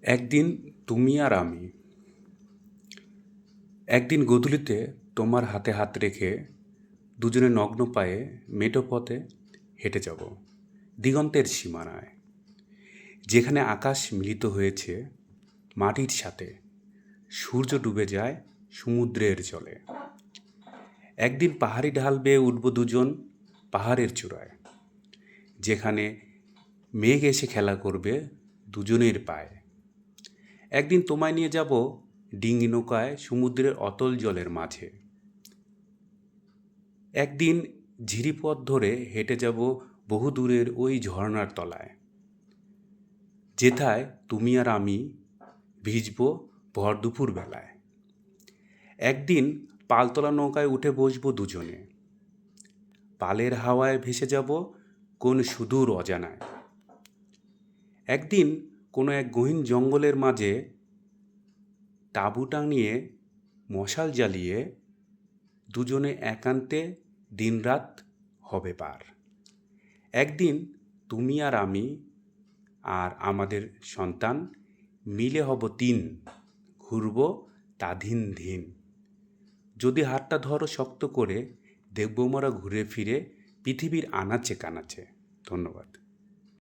একদিন তুমি আর আমি। একদিন গোধূলিতে তোমার হাতে হাত রেখে দুজনে নগ্ন পায়ে মেঠো পথে হেঁটে যাব দিগন্তের সীমানায়, যেখানে আকাশ মিলিত হয়েছে মাটির সাথে, সূর্য ডুবে যায় সমুদ্রের জলে। একদিন পাহাড়ি ঢাল বেয়ে উঠব দুজন পাহাড়ের চূড়ায়, যেখানে মেঘ এসে খেলা করবে দুজনের পায়ে। একদিন তোমায় নিয়ে যাব ডিঙি নৌকায় সমুদ্রের অতল জলের মাঝে। একদিন ঝিরিপথ ধরে হেঁটে যাব বহু দূরের ওই ঝর্ণার তলায়, যেথায় তুমি আর আমি ভিজব ভর দুপুর বেলায়। একদিন পালতোলা নৌকায় উঠে বসবো দুজনে, পালের হাওয়ায় ভেসে যাব কোন সুদূর অজানায়। একদিন কোনো এক গহীন জঙ্গলের মাঝে তাঁবু টাঙিয়ে মশাল জ্বালিয়ে দুজনে একান্তে দিনরাত হবে পার। একদিন তুমি আর আমি আর আমাদের সন্তান মিলে হব তিন, ঘুরব তাধিন ধিন। যদি হাতটা ধরো শক্ত করে, দেখব মোরা ঘুরে ফিরে পৃথিবীর আনাচে কানাচে। ধন্যবাদ।